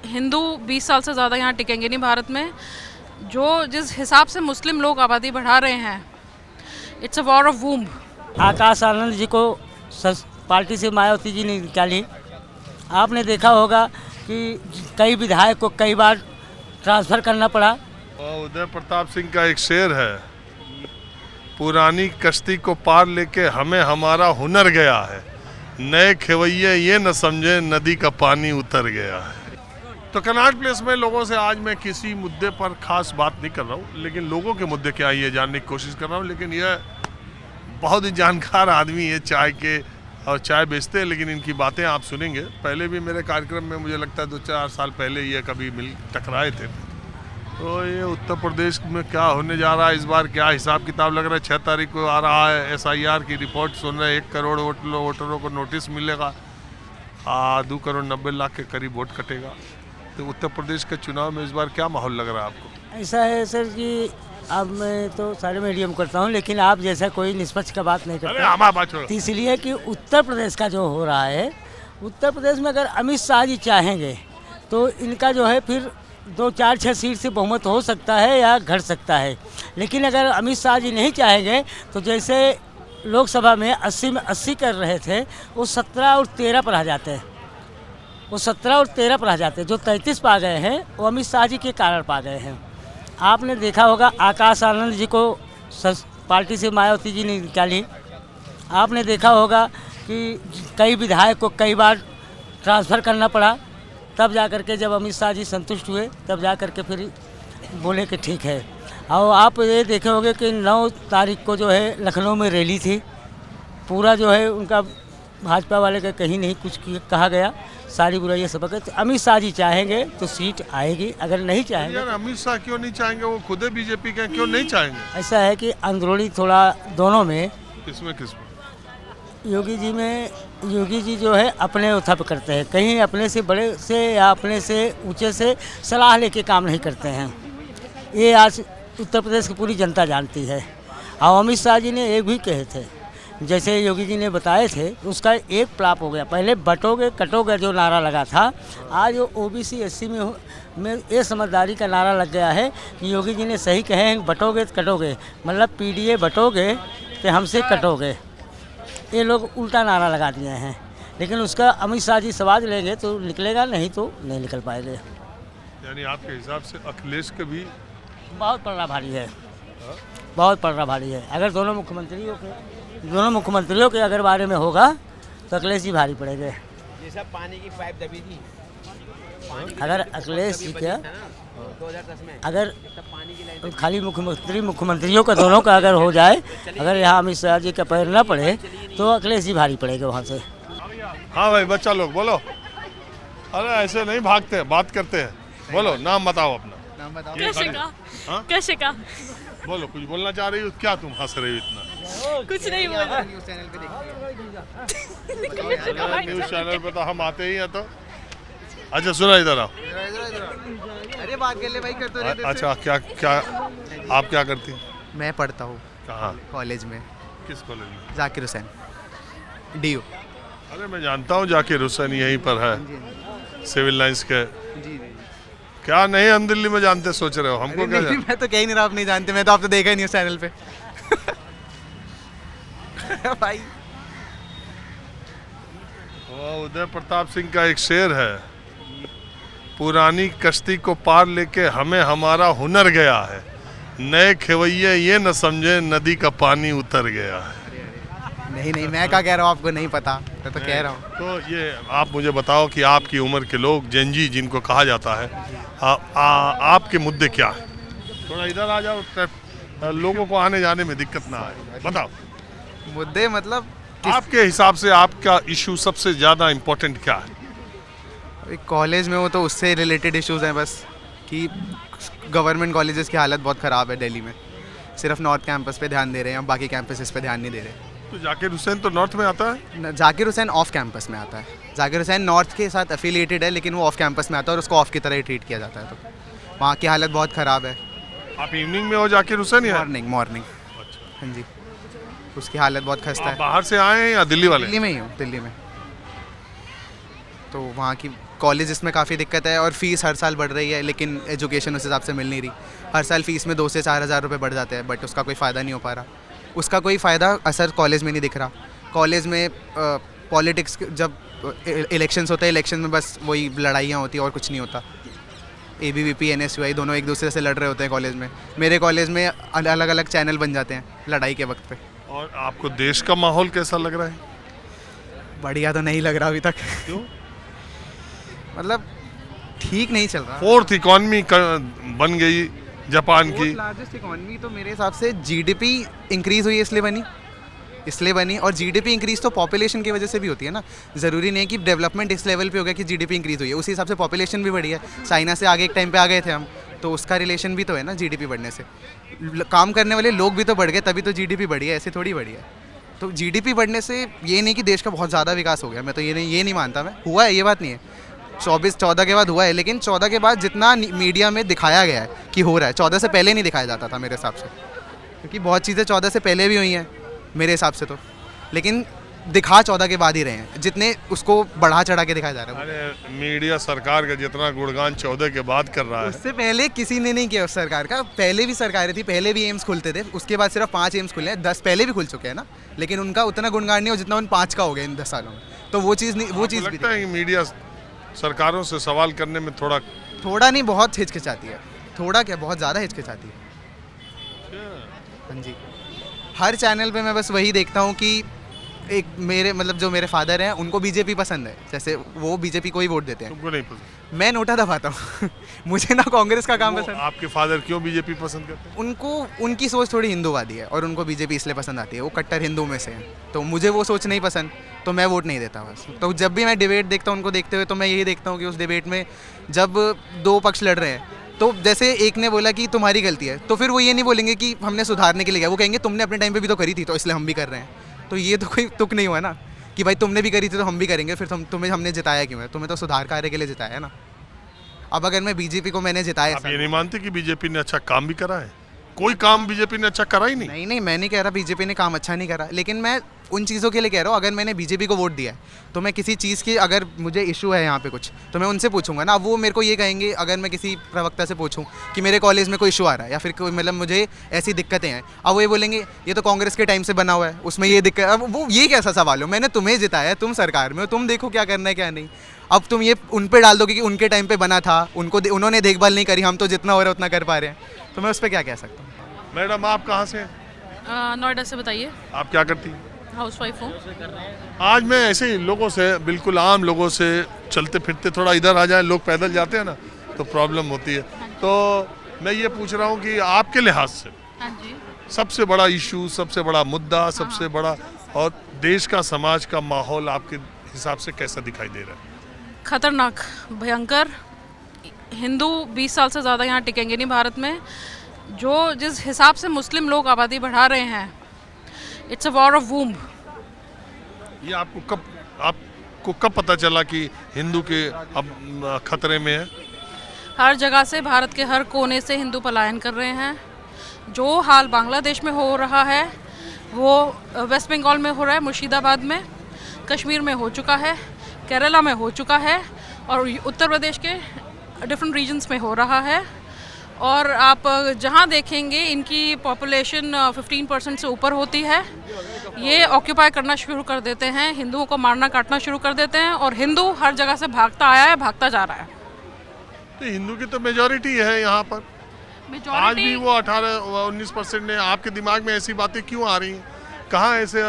हिंदू 20 साल से ज़्यादा यहाँ टिकेंगे नहीं भारत में। जो जिस हिसाब से मुस्लिम लोग आबादी बढ़ा रहे हैं, it's a war of वूम। Akash Anand ji को पार्टी से मायावती जी ने निकाली। आपने देखा होगा कि कई विधायक को कई बार ट्रांसफ़र करना पड़ा। उदय प्रताप सिंह का एक शेर है, पुरानी कश्ती को पार लेके हमें हमारा हुनर गया है, नए खेवैये ये न समझे नदी का पानी उतर गया है। तो कनॉट प्लेस में लोगों से आज मैं किसी मुद्दे पर खास बात नहीं कर रहा हूँ, लेकिन लोगों के मुद्दे क्या ये जानने की कोशिश कर रहा हूँ। लेकिन यह बहुत ही जानकार आदमी है, चाय के और चाय बेचते हैं, लेकिन इनकी बातें आप सुनेंगे। पहले भी मेरे कार्यक्रम में मुझे लगता है 2-4 साल पहले ये कभी टकराए थे। तो ये उत्तर प्रदेश में क्या होने जा रहा है इस बार, क्या हिसाब किताब लग रहा है। 6 तारीख को आ रहा है SIR की रिपोर्ट सुन रहे हैं, 1 करोड़ वोटरों को नोटिस मिलेगा, 2 करोड़ 90 लाख के करीब वोट कटेगा। तो उत्तर प्रदेश के चुनाव में इस बार क्या माहौल लग रहा है आपको? ऐसा है सर कि अब मैं तो सारे मीडियम करता हूँ, लेकिन आप जैसा कोई निष्पक्ष का बात नहीं करता। तो इसलिए कि उत्तर प्रदेश का जो हो रहा है, उत्तर प्रदेश में अगर अमित शाह जी चाहेंगे तो इनका जो है फिर 2-4-6 सीट से बहुमत हो सकता है या घट सकता है। लेकिन अगर अमित शाह जी नहीं चाहेंगे तो जैसे लोकसभा में 80 में 80 कर रहे थे, वो 17 और 13 पर आ जाते हैं। वो 17 और 13 पर आ जाते हैं। जो 33 पा गए हैं वो अमित शाह जी के कारण पा गए हैं। आपने देखा होगा आकाश आनंद जी को पार्टी से मायावती जी ने निकाली। आपने देखा होगा कि कई विधायक को कई बार ट्रांसफ़र करना पड़ा। तब जा कर के जब अमित शाह जी संतुष्ट हुए, तब जा कर के फिर बोले कि ठीक है। और आप ये देखे होंगे कि 9 तारीख को जो है लखनऊ में रैली थी। पूरा जो है उनका भाजपा वाले का कहीं नहीं कुछ कहा गया, सारी बुराइयाँ सब। तो अमित शाह जी चाहेंगे तो सीट आएगी, अगर नहीं चाहेंगे। यार अमित शाह क्यों नहीं चाहेंगे? वो खुद बीजेपी के क्यों नहीं चाहेंगे? ऐसा है कि अंदरूनी थोड़ा दोनों में, किसमें योगी जी जो है अपने उथप करते हैं, कहीं अपने से बड़े से या अपने से ऊंचे से सलाह लेके काम नहीं करते हैं। ये आज उत्तर प्रदेश की पूरी जनता जानती है। और अमित शाह जी ने एक भी कहे थे, जैसे योगी जी ने बताए थे, उसका एक प्लाप हो गया। पहले बटोगे कटोगे जो नारा लगा था, आज वो OBC SC में ये समझदारी का नारा लग गया है कि योगी जी ने सही कहे हैं, बटोगे कटोगे, मतलब PDA बटोगे तो हमसे कटोगे। ये लोग उल्टा नारा लगा दिए हैं। लेकिन उसका अमित शाह जी सवाल लेंगे तो निकलेगा, नहीं तो नहीं निकल पाएंगे। यानी आपके हिसाब से अखिलेश का भी बहुत पलड़ा भारी है, बहुत पलड़ा भारी है। अगर दोनों मुख्यमंत्रियों के अगर बारे में होगा तो अखिलेश जी भारी पड़ेंगे। जैसा पानी की पाइप दबी थी, अगर अखिलेश जी क्या 2010 में अगर खाली मुख्यमंत्रियों का दोनों का अगर हो जाए, अगर यहाँ अमित शाह जी का पैर ना पड़े तो अखिलेश जी भारी पड़ेगा वहाँ से। हाँ भाई, बच्चा लोग बोलो। अरे ऐसे नहीं भागते, बात करते हैं। बोलो, नाम बताओ अपना। नाम बताओ। कैसे का बोलो, कुछ बोलना चाह रही हो? क्या तुम हंस रही हो इतना? कुछ नहीं बोला। न्यूज़ चैनल पे न्यूज़ चैनल पे तो हम आते ही हैं। तो अच्छा सुना, इधर आओ। अरे बात कर ले भाई, कर तो रहे थे। अच्छा, क्या आप क्या करती हैं? मैं पढ़ता हूँ कहाँ? कॉलेज में। किस कॉलेज में? जाकिर हुसैन DU। अरे मैं जानता हूँ, जाकिर हुसैन यहीं पर है, सिविल लाइंस के। जी। क्या नहीं हम दिल्ली में जानते सोच रहे हो? हमको क्या नहीं, मैं तो कह ही नहीं रहा, आप नहीं जानते। मैं तो आपने देखा ही न्यूज़ चैनल पे। भाई उदय प्रताप सिंह का एक शेर है, पुरानी कश्ती को पार लेके हमें हमारा हुनर गया है, नए खेवैये ये न समझे नदी का पानी उतर गया है। नहीं, मैं क्या कह रहा हूँ, आपको नहीं पता, मैं तो कह रहा हूँ। तो ये आप मुझे बताओ कि आपकी उम्र के लोग, जेनजी जिनको कहा जाता है, आपके मुद्दे क्या है? थोड़ा इधर आ जाओ, लोगों को आने जाने में दिक्कत ना आए। बताओ मुद्दे मतलब आपके हिसाब से आपका इशू सबसे ज़्यादा इम्पोर्टेंट क्या है? कॉलेज में हो तो उससे रिलेटेड इश्यूज़ हैं बस, कि गवर्नमेंट कॉलेजेस की हालत बहुत ख़राब है दिल्ली में। सिर्फ नॉर्थ कैंपस पे ध्यान दे रहे हैं, बाकी कैंपसेस पे ध्यान नहीं दे रहे। तो जाकिर हुसैन तो नॉर्थ में आता है? जाकिर हुसैन ऑफ कैंपस में आता है। जाकिर हुसैन नॉर्थ के साथ एफिलिएटेड है, लेकिन वो ऑफ कैंपस में आता है और उसको ऑफ की तरह ही ट्रीट किया जाता है। तो वहाँ की हालत बहुत ख़राब है। आप इवनिंग में हो जाकिर हुसैन या मॉर्निंग। हाँ जी, उसकी हालत बहुत खस्ता है। बाहर से आए हैं या दिल्ली वाले? दिल्ली में ही हूँ, दिल्ली में। तो वहाँ की कॉलेज में काफ़ी दिक्कत है और फीस हर साल बढ़ रही है, लेकिन एजुकेशन उस हिसाब से मिल नहीं रही। हर साल फीस में 2 से 4 हज़ार रुपये बढ़ जाते हैं, बट उसका कोई फ़ायदा नहीं हो पा रहा। उसका कोई फ़ायदा असर कॉलेज में नहीं दिख रहा। कॉलेज में पॉलिटिक्स, जब इलेक्शंस होते हैं, इलेक्शन में बस वही लड़ाइयाँ होती हैं और कुछ नहीं होता। ABVP NSUI दोनों एक दूसरे से लड़ रहे होते हैं कॉलेज में। मेरे कॉलेज में अलग अलग चैनल बन जाते हैं लड़ाई के वक्त पे। और आपको देश का माहौल कैसा लग रहा है? बढ़िया तो नहीं लग रहा अभी तक। क्यों? मतलब ठीक नहीं चल रहा। 4th इकॉनमी बन गई जापान की। लार्जेस्ट इकॉनमी तो मेरे हिसाब से GDP इंक्रीज़ हुई है, इसलिए बनी। और GDP इंक्रीज़ तो पॉपुलेशन की वजह से भी होती है ना। ज़रूरी नहीं है कि डेवलपमेंट इस लेवल पे हो गया कि GDP इंक्रीज़ हुई है, उसी हिसाब से पॉपुलेशन भी बढ़ी है। चाइना से आगे एक टाइम पे आ गए थे हम, तो उसका रिलेशन भी तो है ना GDP बढ़ने से। काम करने वाले लोग भी तो बढ़ गए, तभी तो GDP बढ़ी है, ऐसे थोड़ी बढ़ी है। तो GDP बढ़ने से ये नहीं कि देश का बहुत ज़्यादा विकास हो गया, मैं तो ये नहीं मानता। मैं हुआ है, ये बात नहीं है। 14 के बाद हुआ है, लेकिन 14 के बाद जितना मीडिया में दिखाया गया है कि हो रहा है, 14 से पहले नहीं दिखाया जाता था मेरे हिसाब से, क्योंकि बहुत चीज़ें 14 से पहले भी हुई हैं मेरे हिसाब से तो, लेकिन दिखा 14 के बाद ही रहे हैं, जितने उसको बढ़ा चढ़ा के दिखाया जा रहा है। अरे मीडिया सरकार का जितना गुणगान 14 के बाद कर रहा है, उससे पहले किसी ने नहीं किया उस सरकार का। पहले भी सरकारें थी, पहले भी एम्स खुलते थे, उसके बाद सिर्फ 5 एम्स खुले हैं। 10 पहले भी खुल चुके हैं ना, लेकिन उनका उतना गुणगान नहीं हो जितना उन 5 का हो गया इन 10 सालों में। तो वो चीज़ नहीं, वो चीज़ भी लगता है कि मीडिया सरकारों से सवाल करने में थोड़ा नहीं, बहुत हिचकिचाती है। थोड़ा क्या, बहुत ज़्यादा हिचकिचाती है। हाँ जी, हर चैनल पे मैं बस वही देखता हूँ कि एक मेरे मतलब जो मेरे फादर हैं उनको बीजेपी पसंद है, जैसे वो बीजेपी को ही वोट देते हैं। तुमको नहीं पसंद? मैं नोटा दबाता हूँ मुझे ना कांग्रेस का काम पसंद। आपके फादर क्यों बीजेपी पसंद करते हैं? उनको उनकी सोच थोड़ी हिंदूवादी है और उनको बीजेपी इसलिए पसंद आती है, वो कट्टर हिंदू में से हैं। तो मुझे वो सोच नहीं पसंद, तो मैं वोट नहीं देता बस। तो जब भी मैं डिबेट देखता हूँ उनको देखते हुए, तो मैं यही देखता हूँ कि उस डिबेट में जब 2 पक्ष लड़ रहे हैं, तो जैसे एक ने बोला कि तुम्हारी गलती है, तो फिर वो ये नहीं बोलेंगे कि हमने सुधारने के लिए गया, वो कहेंगे तुमने अपने टाइम पे भी तो करी थी, तो इसलिए हम भी कर रहे हैं। तो ये तो कोई तुक नहीं हुआ ना कि भाई तुमने भी करी थी तो हम भी करेंगे, फिर तुम्हें हमने जिताया क्यों है? तुम्हें तो सुधार कार्य के लिए जिताया है ना। अब अगर मैं बीजेपी को मैंने जिताया, आप ये नहीं मानते कि बीजेपी ने अच्छा काम भी करा है? कोई काम बीजेपी ने अच्छा करा ही नहीं। नहीं, मैं नहीं कह रहा बीजेपी ने काम अच्छा नहीं करा, लेकिन मैं उन चीज़ों के लिए कह रहा हूँ। अगर मैंने बीजेपी को वोट दिया है, तो मैं किसी चीज़ की, अगर मुझे इशू है यहाँ पे कुछ, तो मैं उनसे पूछूंगा ना। अब वो मेरे को ये कहेंगे, अगर मैं किसी प्रवक्ता से पूछूं कि मेरे कॉलेज में कोई इशू आ रहा है या फिर कोई मतलब मुझे ऐसी दिक्कतें हैं, अब वो ये बोलेंगे ये तो कांग्रेस के टाइम से बना हुआ है, उसमें ये दिक्कत। अब वो ये कैसा सवाल हो? मैंने तुम्हें जिताया है, तुम सरकार में हो, तुम देखो क्या करना है क्या नहीं। अब तुम ये उन पर डाल दोगे कि उनके टाइम पर बना था, उन्होंने देखभाल नहीं करी, हम तो जितना हो रहा है उतना कर पा रहे हैं। तो मैं उस पर क्या कह सकता हूँ। मैडम आप कहाँ से हैं? नोएडा से। बताइए। आप क्या करती हैं? हाउसवाइफ हूँ। आज मैं ऐसे ही लोगों से, बिल्कुल आम लोगों से चलते फिरते थोड़ा इधर आ जाए, लोग पैदल जाते हैं ना तो प्रॉब्लम होती है। तो मैं ये पूछ रहा हूँ कि आपके लिहाज से हाँ जी, सबसे बड़ा इशू, सबसे बड़ा मुद्दा, सबसे बड़ा और देश का, समाज का माहौल आपके हिसाब से कैसा दिखाई दे रहा है? खतरनाक, भयंकर। हिंदू 20 साल से ज़्यादा यहाँ टिकेंगे नहीं भारत में। जो जिस हिसाब से मुस्लिम लोग आबादी बढ़ा रहे हैं, it's a war of womb. ये आपको कब पता चला कि हिंदू के अब खतरे में है? हर जगह से, भारत के हर कोने से हिंदू पलायन कर रहे हैं। जो हाल बांग्लादेश में हो रहा है वो वेस्ट बंगाल में हो रहा है, मुर्शिदाबाद में, कश्मीर में हो चुका है, केरला में हो चुका है और उत्तर प्रदेश के डिफरेंट रीजन्स में हो रहा है। और आप जहाँ देखेंगे इनकी पॉपुलेशन 15% से ऊपर होती है। ये ऑक्यूपाई करना शुरू कर देते हैं, हिंदुओं को मारना काटना शुरू कर देते हैं और हिंदू हर जगह से भागता आया है, भागता जा रहा है। तो हिंदू की तो मेजॉरिटी है यहाँ पर। आज भी वो 18-19% ने। आपके दिमाग में ऐसी बातें क्यों आ रही हैं? कहाँ ऐसे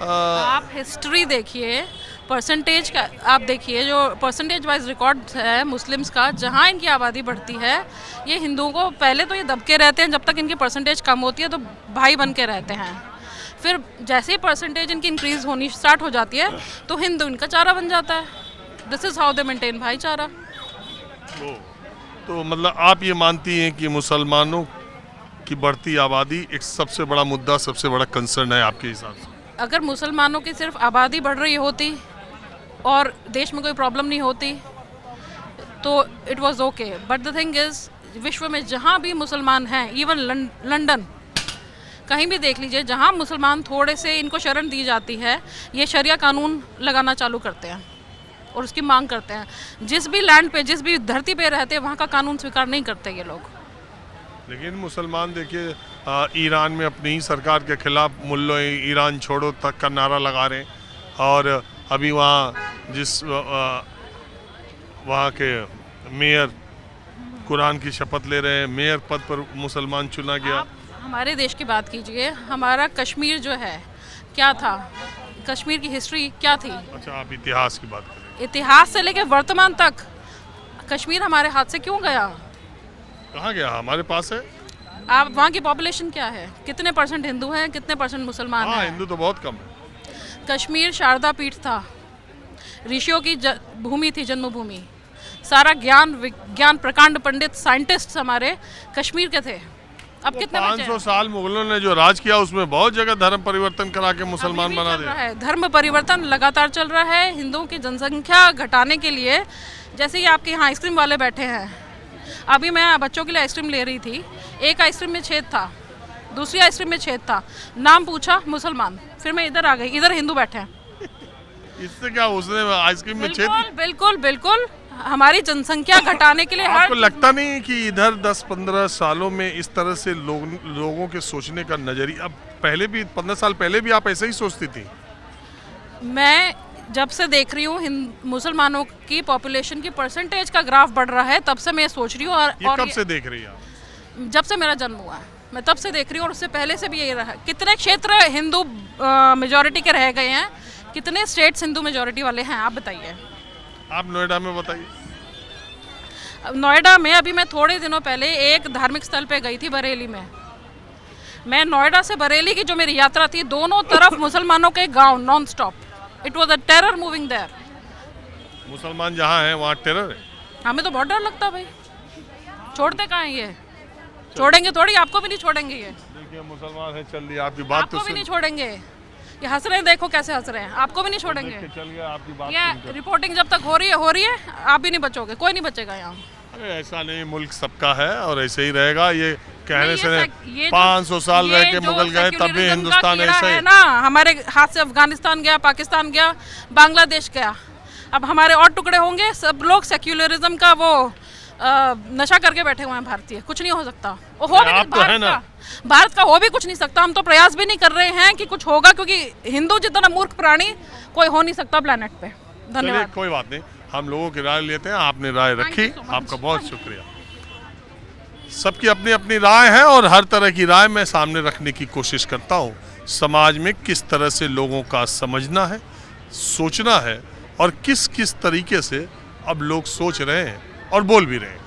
आप हिस्ट्री देखिए, परसेंटेज का आप देखिए, जो परसेंटेज वाइज रिकॉर्ड है मुस्लिम्स का, जहाँ इनकी आबादी बढ़ती है, ये हिंदुओं को पहले तो ये दबके रहते हैं, जब तक इनकी परसेंटेज कम होती है तो भाई बन के रहते हैं। फिर जैसे ही परसेंटेज इनकी इंक्रीज होनी स्टार्ट हो जाती है तो हिंदू इनका चारा बन जाता है। This is how they maintain भाईचारा। तो मतलब आप ये मानती हैं कि मुसलमानों की बढ़ती आबादी एक सबसे बड़ा मुद्दा, सबसे बड़ा कंसर्न है आपके हिसाब से? अगर मुसलमानों की सिर्फ आबादी बढ़ रही होती और देश में कोई प्रॉब्लम नहीं होती तो it was okay, but the thing is विश्व में जहाँ भी मुसलमान हैं, इवन लंदन, कहीं भी देख लीजिए, जहाँ मुसलमान थोड़े से इनको शरण दी जाती है, ये शरिया कानून लगाना चालू करते हैं और उसकी मांग करते हैं। जिस भी लैंड पे, जिस भी धरती पे रहते हैं, वहाँ का कानून स्वीकार नहीं करते ये लोग। लेकिन मुसलमान देखिए ईरान में अपनी ही सरकार के खिलाफ मुल्लों ईरान छोड़ो तक का नारा लगा रहे हैं, और अभी वहाँ के मेयर कुरान की शपथ ले रहे हैं, मेयर पद पर मुसलमान चुना गया। आप हमारे देश की बात कीजिए, हमारा कश्मीर जो है क्या था, कश्मीर की हिस्ट्री क्या थी? अच्छा, आप इतिहास की बात करें। इतिहास से लेकर वर्तमान तक कश्मीर हमारे हाथ से क्यों गया? कहाँ गया? हमारे पास है। आप वहाँ की पॉपुलेशन क्या है? कितने % हिंदू हैं, कितने % मुसलमान हाँ, हैं? हिंदू तो बहुत कम है। कश्मीर शारदा पीठ था, ऋषियों की भूमि थी, जन्मभूमि। सारा ज्ञान विज्ञान प्रकांड पंडित साइंटिस्ट हमारे कश्मीर के थे। अब कितने बचे 500 हैं? साल मुगलों ने जो राज किया उसमें बहुत जगह धर्म परिवर्तन करा के मुसलमान अभी भी बना चल रहा दिया। है, धर्म परिवर्तन लगातार चल रहा है हिंदुओं की जनसंख्या घटाने के लिए। जैसे कि आपके यहाँ आइसक्रीम वाले बैठे हैं, अभी मैं बच्चों के लिए आइसक्रीम ले रही थी, एक आइसक्रीम में छेद था, दूसरी आइसक्रीम में छेद था, नाम पूछा मुसलमान, फिर मैं इधर आ गई, इधर हिंदू बैठे हैं। इससे क्या, उसने आइसक्रीम में छेद? बिल्कुल बिल्कुल बिल्कुल, हमारी जनसंख्या घटाने के लिए आपको लगता नहीं कि इधर 10-15 सालों में इस तरह से लोगों के सोचने का नजरिया, अब पहले भी 15 साल पहले भी आप ऐसे ही सोचती थी? मैं जब से देख रही हूँ मुसलमानों की पॉपुलेशन की परसेंटेज का ग्राफ बढ़ रहा है, तब से मैं सोच रही हूँ। ये कब से देख रही हैं आप? जब से मेरा जन्म हुआ है मैं तब से देख रही हूँ, और उससे पहले से भी यही रहा है। कितने क्षेत्र हिंदू मेजॉरिटी के रह गए हैं, कितने स्टेट्स हिंदू मेजॉरिटी वाले हैं, आप बताइए। आप नोएडा में बताइए। नोएडा में अभी मैं थोड़े दिनों पहले एक धार्मिक स्थल पे गई थी, बरेली में। मैं नोएडा से बरेली की जो मेरी यात्रा थी, दोनों तरफ मुसलमानों के गांव non stop. It was a terror moving there. मुसलमान जहाँ हैं वहाँ टेरर है। हमें तो बहुत डर लगता है भाई, छोड़ते कहाँ हैं ये? छोड़ेंगे थोड़ी, आपको भी नहीं छोड़ेंगे ये। देखिए मुसलमान है, चल दिया आपकी बात आपको तो भी नहीं छोड़ेंगे, ये हंस रहे हैं, देखो कैसे हंस रहे हैं, आपको भी नहीं छोड़ेंगे। चल गया आपकी बात। ये रिपोर्टिंग जब तक हो रही है, आप भी नहीं बचोगे, कोई नहीं बचेगा यहाँ। अरे ऐसा नहीं, मुल्क सबका है और ऐसे ही रहेगा। ये कहने से ये 500 साल रह के मुगल गए तब भी हिंदुस्तान ऐसा ही है ना। हमारे हाथ से अफगानिस्तान गया, पाकिस्तान गया, बांग्लादेश गया, अब हमारे और टुकड़े होंगे। सब लोग सेक्युलरिज्म का वो नशा करके बैठे हुए हैं। भारतीय कुछ नहीं हो सकता, वो हो भी नहीं, भारत का हो भी कुछ नहीं सकता। हम तो प्रयास भी नहीं कर रहे हैं कि कुछ होगा, क्योंकि हिंदू जितना मूर्ख प्राणी कोई हो नहीं सकता प्लेनेट पे। धन्यवाद। कोई बात नहीं, हम लोगों की राय लेते हैं। आपने राय रखी, आपका बहुत शुक्रिया। सबकी अपनी अपनी राय है और हर तरह की राय मैं सामने रखने की कोशिश करता हूँ। समाज में किस तरह से लोगों का समझना है, सोचना है, और किस किस तरीके से अब लोग सोच रहे हैं और बोल भी रहे हैं।